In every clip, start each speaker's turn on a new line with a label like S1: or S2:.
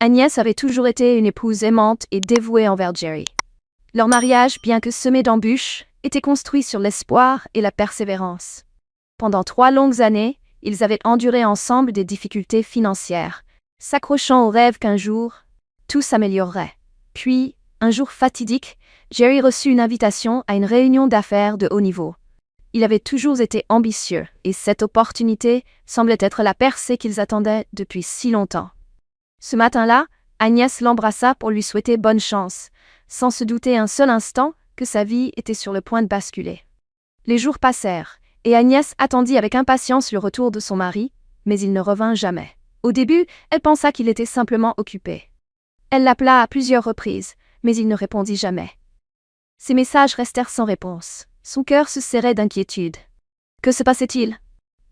S1: Agnès avait toujours été une épouse aimante et dévouée envers Jerry. Leur mariage, bien que semé d'embûches, était construit sur l'espoir et la persévérance. Pendant 3 longues années, ils avaient enduré ensemble des difficultés financières, s'accrochant au rêve qu'un jour, tout s'améliorerait. Puis, un jour fatidique, Jerry reçut une invitation à une réunion d'affaires de haut niveau. Il avait toujours été ambitieux, et cette opportunité semblait être la percée qu'ils attendaient depuis si longtemps. Ce matin-là, Agnès l'embrassa pour lui souhaiter bonne chance, sans se douter un seul instant que sa vie était sur le point de basculer. Les jours passèrent, et Agnès attendit avec impatience le retour de son mari, mais il ne revint jamais. Au début, elle pensa qu'il était simplement occupé. Elle l'appela à plusieurs reprises, mais il ne répondit jamais. Ses messages restèrent sans réponse. Son cœur se serrait d'inquiétude. Que se passait-il?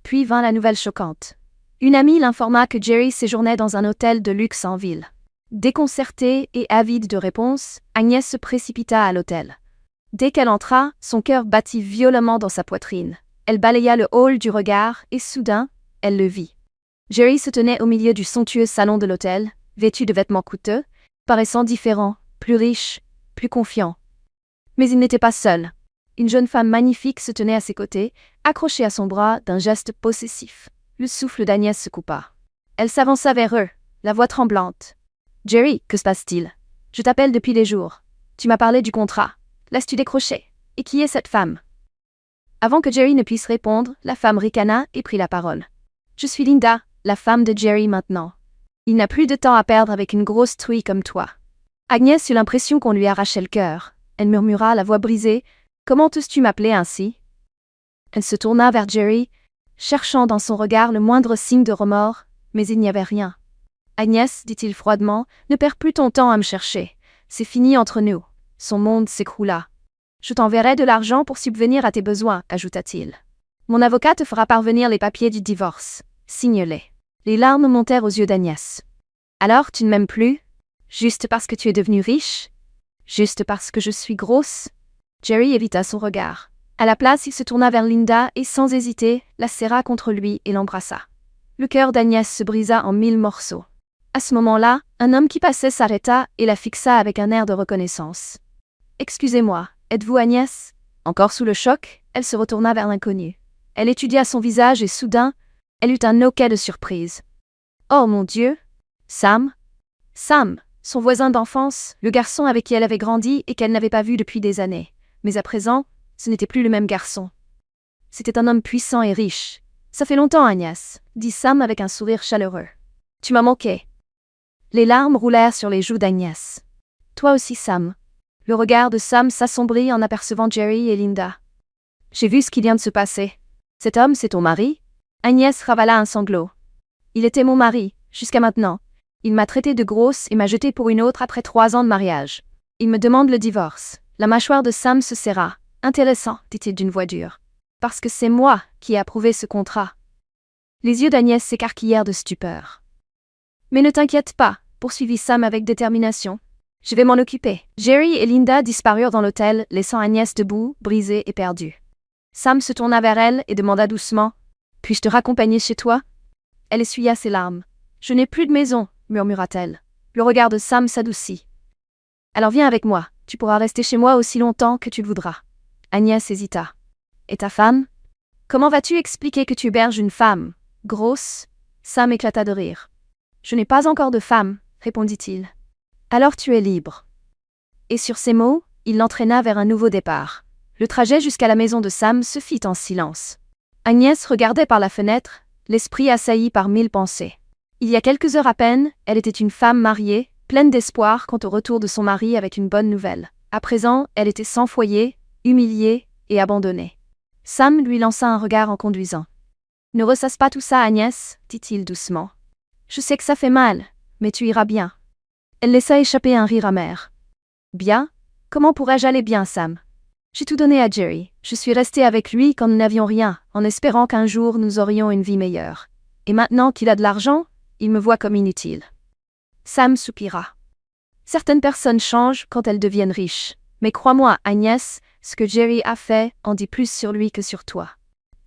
S1: Puis vint la nouvelle choquante. Une amie l'informa que Jerry séjournait dans un hôtel de luxe en ville. Déconcertée et avide de réponses, Agnès se précipita à l'hôtel. Dès qu'elle entra, son cœur battit violemment dans sa poitrine. Elle balaya le hall du regard et soudain, elle le vit. Jerry se tenait au milieu du somptueux salon de l'hôtel, vêtu de vêtements coûteux, paraissant différent, plus riche, plus confiant. Mais il n'était pas seul. Une jeune femme magnifique se tenait à ses côtés, accrochée à son bras d'un geste possessif. Le souffle d'Agnès se coupa. Elle s'avança vers eux, la voix tremblante. « Jerry, que se passe-t-il? Je t'appelle depuis des jours. Tu m'as parlé du contrat. Laisses-tu décrocher? Et qui est cette femme ?» Avant que Jerry ne puisse répondre, la femme ricana et prit la parole. « Je suis Linda, la femme de Jerry maintenant. Il n'a plus de temps à perdre avec une grosse truie comme toi. » Agnès eut l'impression qu'on lui arrachait le cœur. Elle murmura, la voix brisée. « Comment oses-tu m'appeler ainsi ?» Elle se tourna vers Jerry, cherchant dans son regard le moindre signe de remords, mais il n'y avait rien. « Agnès, dit-il froidement, ne perds plus ton temps à me chercher. C'est fini entre nous. » Son monde s'écroula. « Je t'enverrai de l'argent pour subvenir à tes besoins, ajouta-t-il. Mon avocat te fera parvenir les papiers du divorce. Signe-les. » Les larmes montèrent aux yeux d'Agnès. « Alors, tu ne m'aimes plus? Juste parce que tu es devenue riche? Juste parce que je suis grosse ?» Jerry évita son regard. À la place, il se tourna vers Linda et, sans hésiter, la serra contre lui et l'embrassa. Le cœur d'Agnès se brisa en 1000 morceaux. À ce moment-là, un homme qui passait s'arrêta et la fixa avec un air de reconnaissance. « Excusez-moi, êtes-vous Agnès ?» Encore sous le choc, elle se retourna vers l'inconnu. Elle étudia son visage et soudain, elle eut un hoquet de surprise. « Oh mon Dieu! Sam !» Sam, son voisin d'enfance, le garçon avec qui elle avait grandi et qu'elle n'avait pas vu depuis des années. Mais à présent, ce n'était plus le même garçon. C'était un homme puissant et riche. « Ça fait longtemps, Agnès, » dit Sam avec un sourire chaleureux. « Tu m'as manqué. » Les larmes roulèrent sur les joues d'Agnès. « Toi aussi, Sam. » Le regard de Sam s'assombrit en apercevant Jerry et Linda. « J'ai vu ce qui vient de se passer. Cet homme, c'est ton mari ?» Agnès ravala un sanglot. « Il était mon mari, jusqu'à maintenant. Il m'a traité de grosse et m'a jetée pour une autre après 3 ans de mariage. Il me demande le divorce. » La mâchoire de Sam se serra. « Intéressant, dit-il d'une voix dure. Parce que c'est moi qui ai approuvé ce contrat. » Les yeux d'Agnès s'écarquillèrent de stupeur. « Mais ne t'inquiète pas, poursuivit Sam avec détermination. Je vais m'en occuper. » Jerry et Linda disparurent dans l'hôtel, laissant Agnès debout, brisée et perdue. Sam se tourna vers elle et demanda doucement. « Puis-je te raccompagner chez toi ?» Elle essuya ses larmes. « Je n'ai plus de maison, murmura-t-elle. Le regard de Sam s'adoucit. « Alors viens avec moi. Tu pourras rester chez moi aussi longtemps que tu le voudras. » Agnès hésita. « Et ta femme? Comment vas-tu expliquer que tu héberges une femme grosse ?» Sam éclata de rire. « Je n'ai pas encore de femme, » répondit-il. « Alors tu es libre. » Et sur ces mots, il l'entraîna vers un nouveau départ. Le trajet jusqu'à la maison de Sam se fit en silence. Agnès regardait par la fenêtre, l'esprit assailli par 1000 pensées. Il y a quelques heures à peine, elle était une femme mariée, pleine d'espoir quant au retour de son mari avec une bonne nouvelle. À présent, elle était sans foyer, humiliée et abandonnée. Sam lui lança un regard en conduisant. « Ne ressasse pas tout ça, Agnès, » dit-il doucement. « Je sais que ça fait mal, mais tu iras bien. » Elle laissa échapper un rire amer. « Bien? Comment pourrais-je aller bien, Sam? J'ai tout donné à Jerry. Je suis restée avec lui quand nous n'avions rien, en espérant qu'un jour nous aurions une vie meilleure. Et maintenant qu'il a de l'argent, il me voit comme inutile. » Sam soupira. Certaines personnes changent quand elles deviennent riches. Mais crois-moi, Agnès, ce que Jerry a fait en dit plus sur lui que sur toi.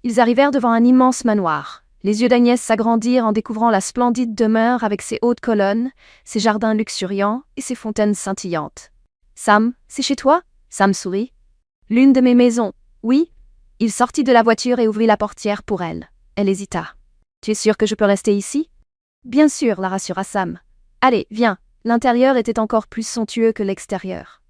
S1: Ils arrivèrent devant un immense manoir. Les yeux d'Agnès s'agrandirent en découvrant la splendide demeure avec ses hautes colonnes, ses jardins luxuriants et ses fontaines scintillantes. « Sam, c'est chez toi ?» Sam sourit. « L'une de mes maisons, oui. » Il sortit de la voiture et ouvrit la portière pour elle. Elle hésita. « Tu es sûre que je peux rester ici ?» « Bien sûr, la rassura Sam. « Allez, viens. » L'intérieur était encore plus somptueux que l'extérieur.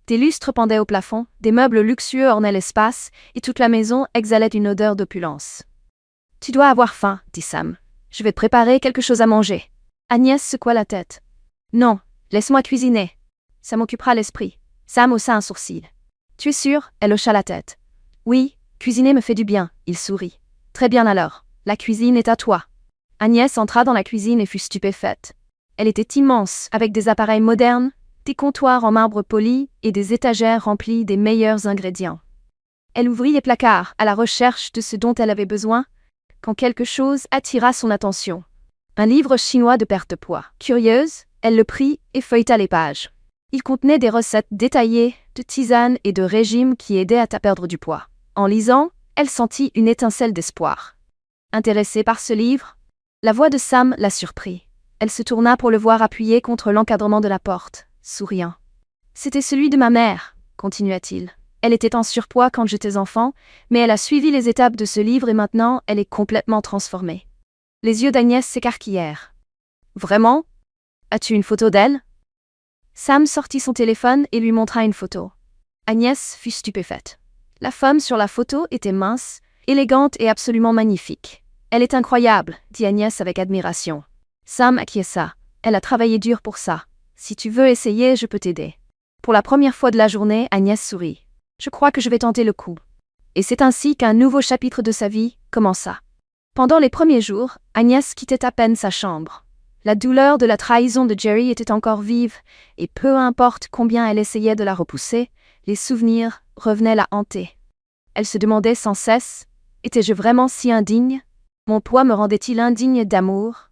S1: Des lustres pendaient au plafond, des meubles luxueux ornaient l'espace, et toute la maison exhalait une odeur d'opulence. « Tu dois avoir faim, dit Sam. Je vais te préparer quelque chose à manger. » Agnès secoua la tête. « Non, laisse-moi cuisiner. Ça m'occupera l'esprit. » Sam haussa un sourcil. « Tu es sûre ?» Elle hocha la tête. « Oui, cuisiner me fait du bien. » Il sourit. « Très bien alors. La cuisine est à toi. » Agnès entra dans la cuisine et fut stupéfaite. Elle était immense, avec des appareils modernes, des comptoirs en marbre poli et des étagères remplies des meilleurs ingrédients. Elle ouvrit les placards à la recherche de ce dont elle avait besoin, quand quelque chose attira son attention. Un livre chinois de perte de poids. Curieuse, elle le prit et feuilleta les pages. Il contenait des recettes détaillées, de tisanes et de régimes qui aidaient à perdre du poids. En lisant, elle sentit une étincelle d'espoir. Intéressée par ce livre, la voix de Sam la surprit. Elle se tourna pour le voir appuyé contre l'encadrement de la porte, souriant. « C'était celui de ma mère, » continua-t-il. « Elle était en surpoids quand j'étais enfant, mais elle a suivi les étapes de ce livre et maintenant elle est complètement transformée. » Les yeux d'Agnès s'écarquillèrent. « Vraiment ? As-tu une photo d'elle ?» Sam sortit son téléphone et lui montra une photo. Agnès fut stupéfaite. La femme sur la photo était mince, élégante et absolument magnifique. « Elle est incroyable, » dit Agnès avec admiration. Sam acquiesça. Elle a travaillé dur pour ça. Si tu veux essayer, je peux t'aider. Pour la première fois de la journée, Agnès sourit. Je crois que je vais tenter le coup. Et c'est ainsi qu'un nouveau chapitre de sa vie commença. Pendant les premiers jours, Agnès quittait à peine sa chambre. La douleur de la trahison de Jerry était encore vive, et peu importe combien elle essayait de la repousser, les souvenirs revenaient la hanter. Elle se demandait sans cesse, étais-je vraiment si indigne ? Mon poids me rendait-il indigne d'amour ?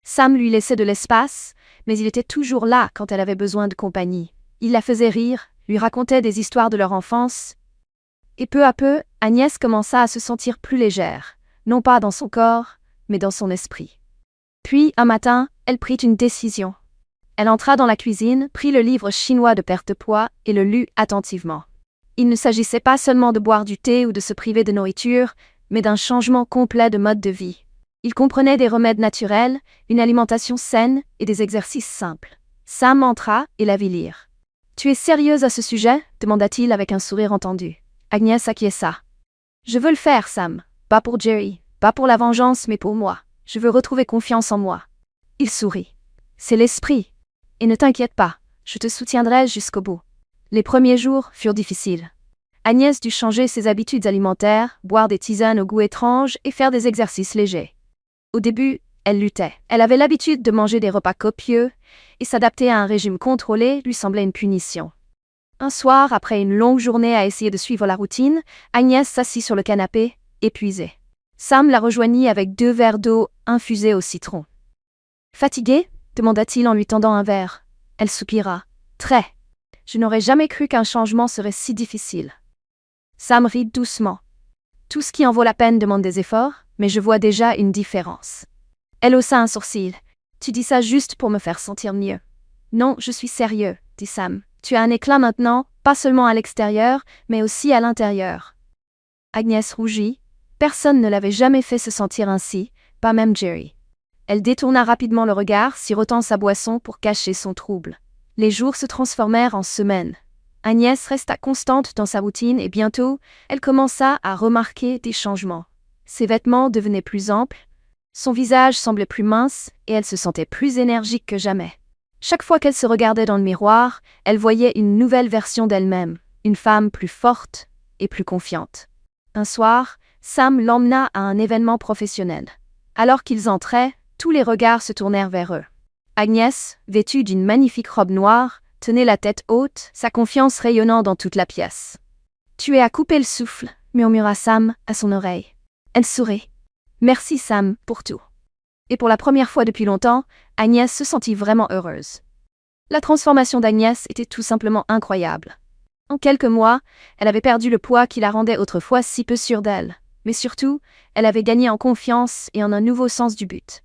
S1: Sam lui laissait de l'espace, mais il était toujours là quand elle avait besoin de compagnie. Il la faisait rire, lui racontait des histoires de leur enfance. Et peu à peu, Agnès commença à se sentir plus légère, non pas dans son corps, mais dans son esprit. Puis, un matin, elle prit une décision. Elle entra dans la cuisine, prit le livre chinois de perte de poids et le lut attentivement. Il ne s'agissait pas seulement de boire du thé ou de se priver de nourriture, mais d'un changement complet de mode de vie. Il comprenait des remèdes naturels, une alimentation saine et des exercices simples. Sam entra et la vit lire. « Tu es sérieuse à ce sujet ?» demanda-t-il avec un sourire entendu. Agnès acquiesça. « Je veux le faire, Sam. Pas pour Jerry, pas pour la vengeance, mais pour moi. Je veux retrouver confiance en moi. » Il sourit. « C'est l'esprit. Et ne t'inquiète pas, je te soutiendrai jusqu'au bout. » Les premiers jours furent difficiles. Agnès dut changer ses habitudes alimentaires, boire des tisanes au goût étrange et faire des exercices légers. Au début, elle luttait. Elle avait l'habitude de manger des repas copieux, et s'adapter à un régime contrôlé lui semblait une punition. Un soir, après une longue journée à essayer de suivre la routine, Agnès s'assit sur le canapé, épuisée. Sam la rejoignit avec 2 verres d'eau infusés au citron. « Fatiguée ?» demanda-t-il en lui tendant un verre. Elle soupira. « Très. Je n'aurais jamais cru qu'un changement serait si difficile. » Sam rit doucement. « Tout ce qui en vaut la peine demande des efforts, mais je vois déjà une différence. » Elle haussa un sourcil. « Tu dis ça juste pour me faire sentir mieux. »« Non, je suis sérieux, » dit Sam. « Tu as un éclat maintenant, pas seulement à l'extérieur, mais aussi à l'intérieur. » Agnès rougit. Personne ne l'avait jamais fait se sentir ainsi, pas même Jerry. Elle détourna rapidement le regard, sirotant sa boisson pour cacher son trouble. Les jours se transformèrent en semaines. Agnès resta constante dans sa routine et bientôt, elle commença à remarquer des changements. Ses vêtements devenaient plus amples, son visage semblait plus mince et elle se sentait plus énergique que jamais. Chaque fois qu'elle se regardait dans le miroir, elle voyait une nouvelle version d'elle-même, une femme plus forte et plus confiante. Un soir, Sam l'emmena à un événement professionnel. Alors qu'ils entraient, tous les regards se tournèrent vers eux. Agnès, vêtue d'une magnifique robe noire, tenait la tête haute, sa confiance rayonnant dans toute la pièce. « Tu es à couper le souffle », murmura Sam à son oreille. Elle sourit. « Merci Sam, pour tout. » Et pour la première fois depuis longtemps, Agnès se sentit vraiment heureuse. La transformation d'Agnès était tout simplement incroyable. En quelques mois, elle avait perdu le poids qui la rendait autrefois si peu sûre d'elle. Mais surtout, elle avait gagné en confiance et en un nouveau sens du but.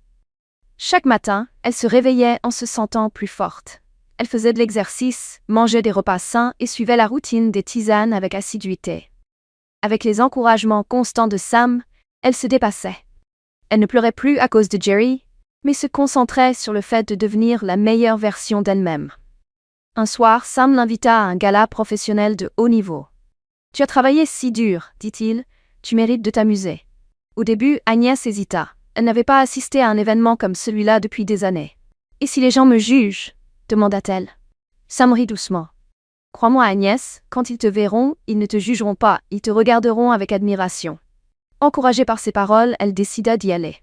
S1: Chaque matin, elle se réveillait en se sentant plus forte. Elle faisait de l'exercice, mangeait des repas sains et suivait la routine des tisanes avec assiduité. Avec les encouragements constants de Sam, elle se dépassait. Elle ne pleurait plus à cause de Jerry, mais se concentrait sur le fait de devenir la meilleure version d'elle-même. Un soir, Sam l'invita à un gala professionnel de haut niveau. « Tu as travaillé si dur, dit-il, tu mérites de t'amuser. » Au début, Agnès hésita. Elle n'avait pas assisté à un événement comme celui-là depuis des années. « Et si les gens me jugent ?» demanda-t-elle. Sam rit doucement. « Crois-moi, Agnès, quand ils te verront, ils ne te jugeront pas, ils te regarderont avec admiration. » Encouragée par ces paroles, elle décida d'y aller.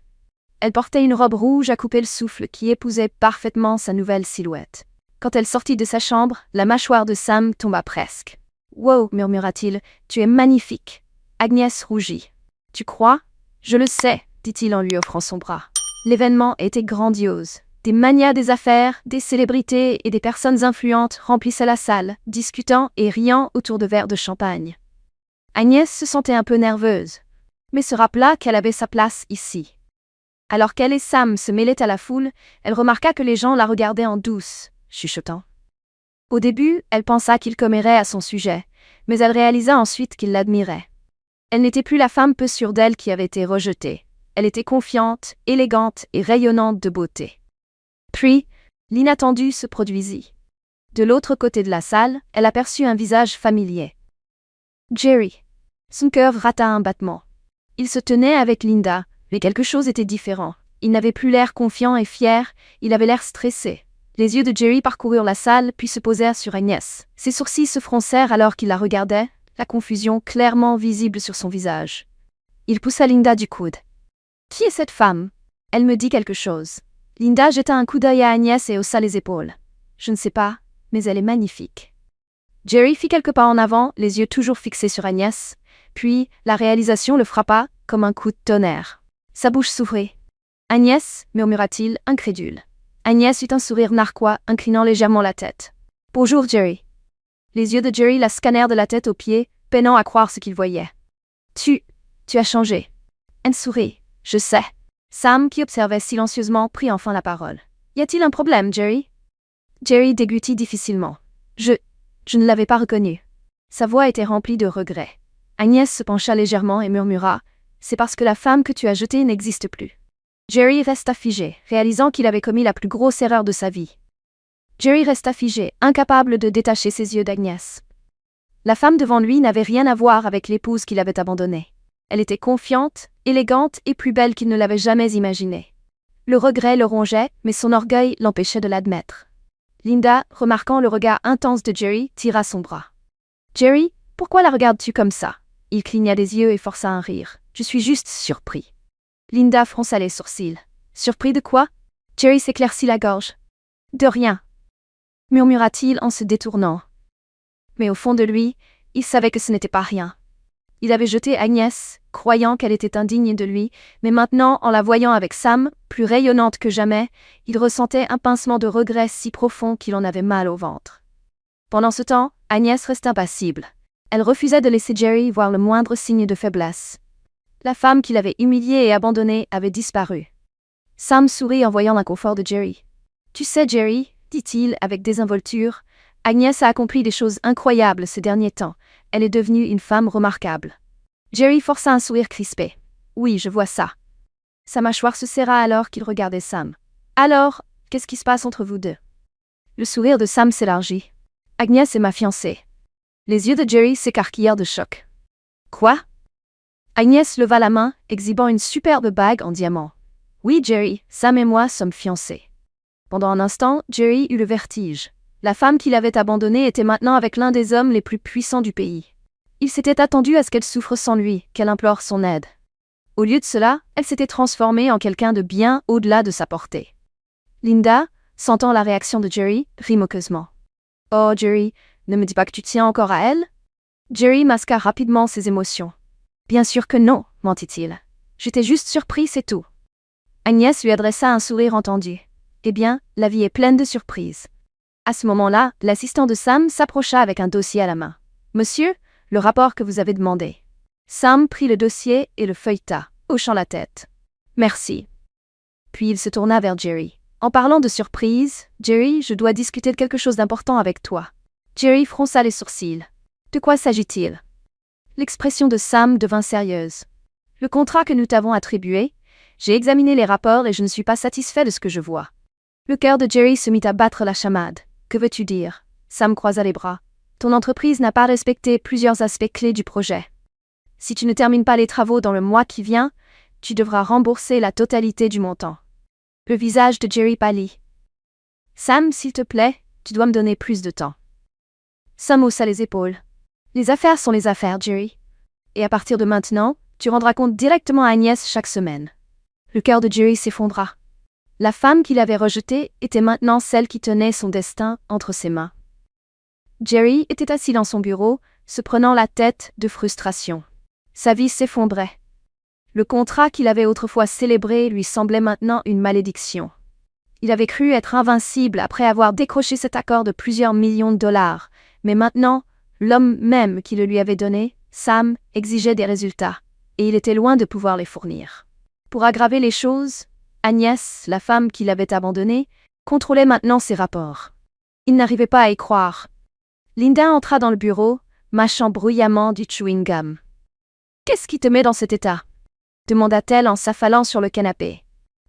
S1: Elle portait une robe rouge à couper le souffle qui épousait parfaitement sa nouvelle silhouette. Quand elle sortit de sa chambre, la mâchoire de Sam tomba presque. « Wow, murmura-t-il, tu es magnifique. » Agnès rougit. « Tu crois ? Je le sais, dit-il en lui offrant son bras. L'événement était grandiose. Des magnats des affaires, des célébrités et des personnes influentes remplissaient la salle, discutant et riant autour de verres de champagne. Agnès se sentait un peu nerveuse, mais se rappela qu'elle avait sa place ici. Alors qu'elle et Sam se mêlaient à la foule, elle remarqua que les gens la regardaient en douce, chuchotant. Au début, elle pensa qu'il commérait à son sujet, mais elle réalisa ensuite qu'il l'admirait. Elle n'était plus la femme peu sûre d'elle qui avait été rejetée. Elle était confiante, élégante et rayonnante de beauté. Puis, l'inattendu se produisit. De l'autre côté de la salle, elle aperçut un visage familier. Jerry. Son cœur rata un battement. Il se tenait avec Linda, mais quelque chose était différent. Il n'avait plus l'air confiant et fier, il avait l'air stressé. Les yeux de Jerry parcoururent la salle puis se posèrent sur Agnès. Ses sourcils se froncèrent alors qu'il la regardait, la confusion clairement visible sur son visage. Il poussa Linda du coude. « Qui est cette femme ? Elle me dit quelque chose. » Linda jeta un coup d'œil à Agnès et haussa les épaules. « Je ne sais pas, mais elle est magnifique. » Jerry fit quelques pas en avant, les yeux toujours fixés sur Agnès, puis la réalisation le frappa comme un coup de tonnerre. Sa bouche s'ouvrit. « Agnès, murmura-t-il, incrédule. » Agnès eut un sourire narquois, inclinant légèrement la tête. « Bonjour, Jerry. » Les yeux de Jerry la scannèrent de la tête aux pieds, peinant à croire ce qu'il voyait. « Tu as changé. » Elle sourit. « Je sais. » Sam, qui observait silencieusement, prit enfin la parole. « Y a-t-il un problème, Jerry ?» Jerry déglutit difficilement. « Je ne l'avais pas reconnu. » Sa voix était remplie de regret. Agnès se pencha légèrement et murmura « C'est parce que la femme que tu as jetée n'existe plus. » Jerry resta figé, réalisant qu'il avait commis la plus grosse erreur de sa vie. Jerry resta figé, incapable de détacher ses yeux d'Agnès. La femme devant lui n'avait rien à voir avec l'épouse qu'il avait abandonnée. Elle était confiante, élégante et plus belle qu'il ne l'avait jamais imaginée. Le regret le rongeait, mais son orgueil l'empêchait de l'admettre. Linda, remarquant le regard intense de Jerry, tira son bras. « Jerry, pourquoi la regardes-tu comme ça ?» Il cligna des yeux et força un rire. « Je suis juste surpris. » Linda fronça les sourcils. « Surpris de quoi ?» Jerry s'éclaircit la gorge. « De rien. » murmura-t-il en se détournant. Mais au fond de lui, il savait que ce n'était pas rien. Il avait jeté Agnès, croyant qu'elle était indigne de lui, mais maintenant, en la voyant avec Sam, plus rayonnante que jamais, il ressentait un pincement de regret si profond qu'il en avait mal au ventre. Pendant ce temps, Agnès restait impassible. Elle refusait de laisser Jerry voir le moindre signe de faiblesse. La femme qui l'avait humiliée et abandonnée avait disparu. Sam sourit en voyant l'inconfort de Jerry. « Tu sais, Jerry, dit-il avec désinvolture, Agnès a accompli des choses incroyables ces derniers temps. Elle est devenue une femme remarquable. » Jerry força un sourire crispé. « Oui, je vois ça. » Sa mâchoire se serra alors qu'il regardait Sam. « Alors, qu'est-ce qui se passe entre vous deux ?» Le sourire de Sam s'élargit. « Agnès est ma fiancée. » Les yeux de Jerry s'écarquillèrent de choc. « Quoi ?» Agnès leva la main, exhibant une superbe bague en diamant. « Oui, Jerry, Sam et moi sommes fiancés. » Pendant un instant, Jerry eut le vertige. La femme qu'il avait abandonnée était maintenant avec l'un des hommes les plus puissants du pays. Il s'était attendu à ce qu'elle souffre sans lui, qu'elle implore son aide. Au lieu de cela, elle s'était transformée en quelqu'un de bien au-delà de sa portée. Linda, sentant la réaction de Jerry, rit moqueusement. « Oh, Jerry, ne me dis pas que tu tiens encore à elle ?» Jerry masqua rapidement ses émotions. « Bien sûr que non, mentit-il. J'étais juste surpris, c'est tout. » Agnès lui adressa un sourire entendu. « Eh bien, la vie est pleine de surprises. » À ce moment-là, l'assistant de Sam s'approcha avec un dossier à la main. « Monsieur, le rapport que vous avez demandé. » Sam prit le dossier et le feuilleta, hochant la tête. « Merci. » Puis il se tourna vers Jerry. « En parlant de surprise, Jerry, je dois discuter de quelque chose d'important avec toi. » Jerry fronça les sourcils. « De quoi s'agit-il » L'expression de Sam devint sérieuse. « Le contrat que nous t'avons attribué, j'ai examiné les rapports et je ne suis pas satisfait de ce que je vois. » Le cœur de Jerry se mit à battre la chamade. « Que veux-tu dire » Sam croisa les bras. « Ton entreprise n'a pas respecté plusieurs aspects clés du projet. Si tu ne termines pas les travaux dans le mois qui vient, tu devras rembourser la totalité du montant. » Le visage de Jerry pâlit. « Sam, s'il te plaît, tu dois me donner plus de temps. » Sam haussa les épaules. « Les affaires sont les affaires, Jerry. Et à partir de maintenant, tu rendras compte directement à Agnès chaque semaine. » Le cœur de Jerry s'effondra. La femme qu'il avait rejetée était maintenant celle qui tenait son destin entre ses mains. Jerry était assis dans son bureau, se prenant la tête de frustration. Sa vie s'effondrait. Le contrat qu'il avait autrefois célébré lui semblait maintenant une malédiction. Il avait cru être invincible après avoir décroché cet accord de plusieurs millions de dollars, mais maintenant, l'homme même qui le lui avait donné, Sam, exigeait des résultats, et il était loin de pouvoir les fournir. Pour aggraver les choses, Agnès, la femme qui l'avait abandonné, contrôlait maintenant ses rapports. Il n'arrivait pas à y croire. Linda entra dans le bureau, mâchant bruyamment du chewing-gum. « Qu'est-ce qui te met dans cet état ?» demanda-t-elle en s'affalant sur le canapé.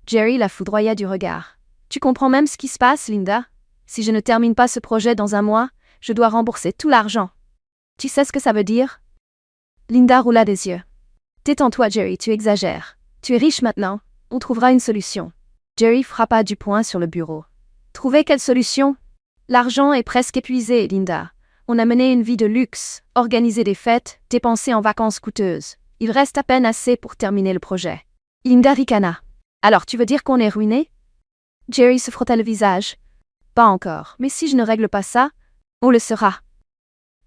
S1: Jerry la foudroya du regard. « Tu comprends même ce qui se passe, Linda? Si je ne termine pas ce projet dans un mois, je dois rembourser tout l'argent. Tu sais ce que ça veut dire? » Linda roula des yeux. « Détends-toi, Jerry, tu exagères. Tu es riche maintenant, on trouvera une solution. » Jerry frappa du poing sur le bureau. « Trouver quelle solution? L'argent est presque épuisé, Linda. On a mené une vie de luxe, organisé des fêtes, dépensé en vacances coûteuses. Il reste à peine assez pour terminer le projet. » Linda ricana. « Alors tu veux dire qu'on est ruiné? » Jerry se frotta le visage. « Pas encore, mais si je ne règle pas ça, on le sera. »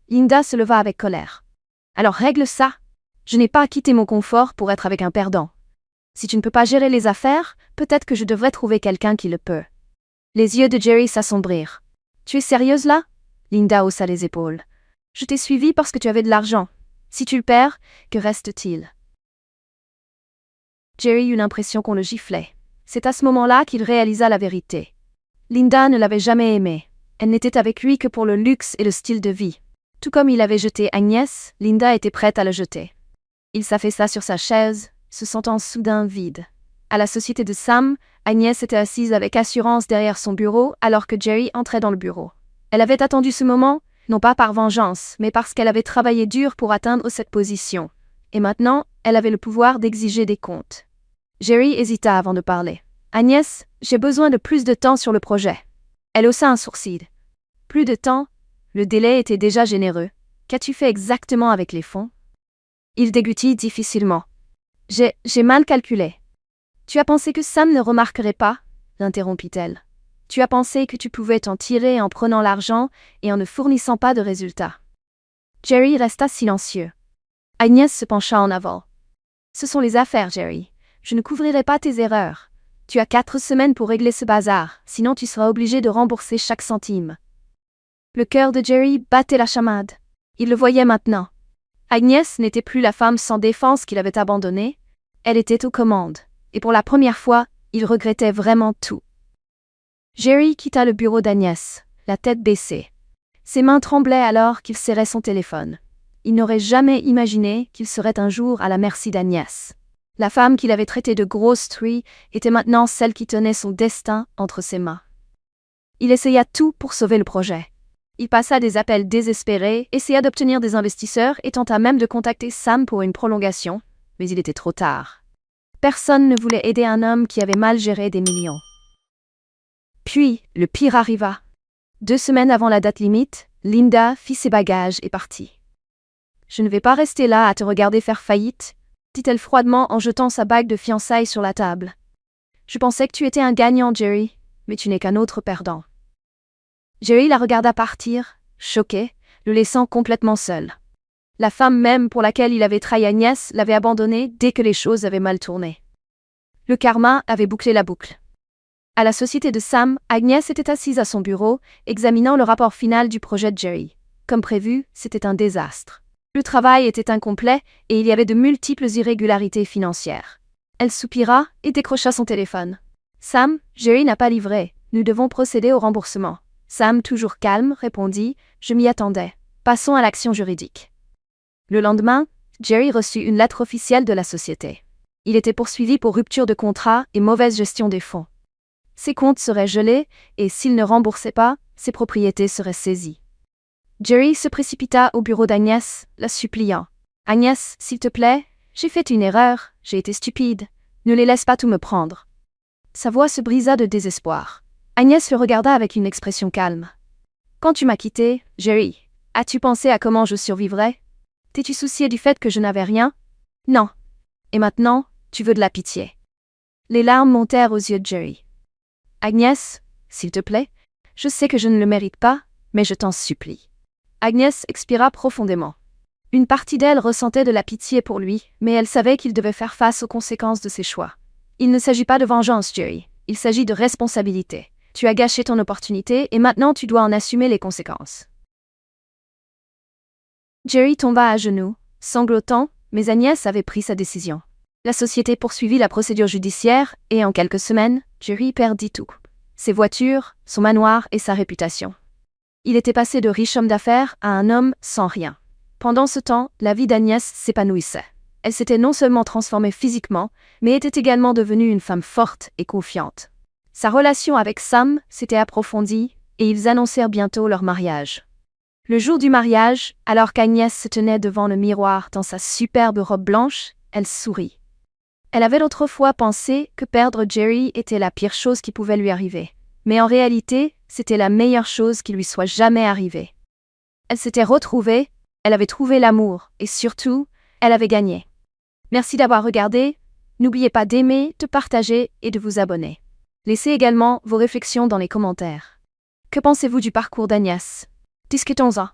S1: Linda se leva avec colère. « Alors règle ça. Je n'ai pas quitté mon confort pour être avec un perdant. Si tu ne peux pas gérer les affaires, peut-être que je devrais trouver quelqu'un qui le peut. » Les yeux de Jerry s'assombrirent. « Tu es sérieuse là ?» Linda haussa les épaules. « Je t'ai suivi parce que tu avais de l'argent. Si tu le perds, que reste-t-il ?» Jerry eut l'impression qu'on le giflait. C'est à ce moment-là qu'il réalisa la vérité. Linda ne l'avait jamais aimé. Elle n'était avec lui que pour le luxe et le style de vie. Tout comme il avait jeté Agnès, Linda était prête à le jeter. Il s'affaissa sur sa chaise, se sentant soudain vide. À la société de Sam, Agnès était assise avec assurance derrière son bureau alors que Jerry entrait dans le bureau. Elle avait attendu ce moment, non pas par vengeance, mais parce qu'elle avait travaillé dur pour atteindre cette position. Et maintenant, elle avait le pouvoir d'exiger des comptes. Jerry hésita avant de parler. « Agnès, j'ai besoin de plus de temps sur le projet. » Elle haussa un sourcil. « Plus de temps? Le délai était déjà généreux. Qu'as-tu fait exactement avec les fonds? » Il déglutit difficilement. « J'ai mal calculé. »« Tu as pensé que Sam ne remarquerait pas ?» l'interrompit-elle. « Tu as pensé que tu pouvais t'en tirer en prenant l'argent et en ne fournissant pas de résultats. » Jerry resta silencieux. Agnès se pencha en avant. « Ce sont les affaires, Jerry. Je ne couvrirai pas tes erreurs. Tu as 4 semaines pour régler ce bazar, sinon tu seras obligé de rembourser chaque centime. » Le cœur de Jerry battait la chamade. Il le voyait maintenant. Agnès n'était plus la femme sans défense qu'il avait abandonnée. Elle était aux commandes. Et pour la première fois, il regrettait vraiment tout. Jerry quitta le bureau d'Agnès, la tête baissée. Ses mains tremblaient alors qu'il serrait son téléphone. Il n'aurait jamais imaginé qu'il serait un jour à la merci d'Agnès. La femme qu'il avait traitée de grosse truie était maintenant celle qui tenait son destin entre ses mains. Il essaya tout pour sauver le projet. Il passa des appels désespérés, essaya d'obtenir des investisseurs et tenta même de contacter Sam pour une prolongation, mais il était trop tard. Personne ne voulait aider un homme qui avait mal géré des millions. Puis, le pire arriva. 2 semaines avant la date limite, Linda fit ses bagages et partit. « Je ne vais pas rester là à te regarder faire faillite, » dit-elle froidement en jetant sa bague de fiançailles sur la table. « Je pensais que tu étais un gagnant, Jerry, mais tu n'es qu'un autre perdant. » Jerry la regarda partir, choqué, le laissant complètement seul. La femme même pour laquelle il avait trahi Agnès l'avait abandonné dès que les choses avaient mal tourné. Le karma avait bouclé la boucle. À la société de Sam, Agnès était assise à son bureau, examinant le rapport final du projet de Jerry. Comme prévu, c'était un désastre. Le travail était incomplet et il y avait de multiples irrégularités financières. Elle soupira et décrocha son téléphone. Sam, Jerry n'a pas livré. Nous devons procéder au remboursement. Sam, toujours calme, répondit « Je m'y attendais. Passons à l'action juridique. » Le lendemain, Jerry reçut une lettre officielle de la société. Il était poursuivi pour rupture de contrat et mauvaise gestion des fonds. Ses comptes seraient gelés et s'il ne remboursait pas, ses propriétés seraient saisies. Jerry se précipita au bureau d'Agnès, la suppliant. « Agnès, s'il te plaît, j'ai fait une erreur, j'ai été stupide. Ne les laisse pas tout me prendre. » Sa voix se brisa de désespoir. Agnès le regarda avec une expression calme. « Quand tu m'as quitté, Jerry, as-tu pensé à comment je survivrais? T'es-tu soucié du fait que je n'avais rien? Non. Et maintenant, tu veux de la pitié. » Les larmes montèrent aux yeux de Jerry. « Agnès, s'il te plaît, je sais que je ne le mérite pas, mais je t'en supplie. » Agnès expira profondément. Une partie d'elle ressentait de la pitié pour lui, mais elle savait qu'il devait faire face aux conséquences de ses choix. Il ne s'agit pas de vengeance, Jerry. Il s'agit de responsabilité. Tu as gâché ton opportunité et maintenant tu dois en assumer les conséquences. Jerry tomba à genoux, sanglotant, mais Agnès avait pris sa décision. La société poursuivit la procédure judiciaire et en quelques semaines, Jerry perdit tout. Ses voitures, son manoir et sa réputation. Il était passé de riche homme d'affaires à un homme sans rien. Pendant ce temps, la vie d'Agnès s'épanouissait. Elle s'était non seulement transformée physiquement, mais était également devenue une femme forte et confiante. Sa relation avec Sam s'était approfondie et ils annoncèrent bientôt leur mariage. Le jour du mariage, alors qu'Agnès se tenait devant le miroir dans sa superbe robe blanche, elle sourit. Elle avait autrefois pensé que perdre Jerry était la pire chose qui pouvait lui arriver. Mais en réalité, c'était la meilleure chose qui lui soit jamais arrivée. Elle s'était retrouvée, elle avait trouvé l'amour, et surtout, elle avait gagné. Merci d'avoir regardé, n'oubliez pas d'aimer, de partager et de vous abonner. Laissez également vos réflexions dans les commentaires. Que pensez-vous du parcours d'Agnès? Discutons-en.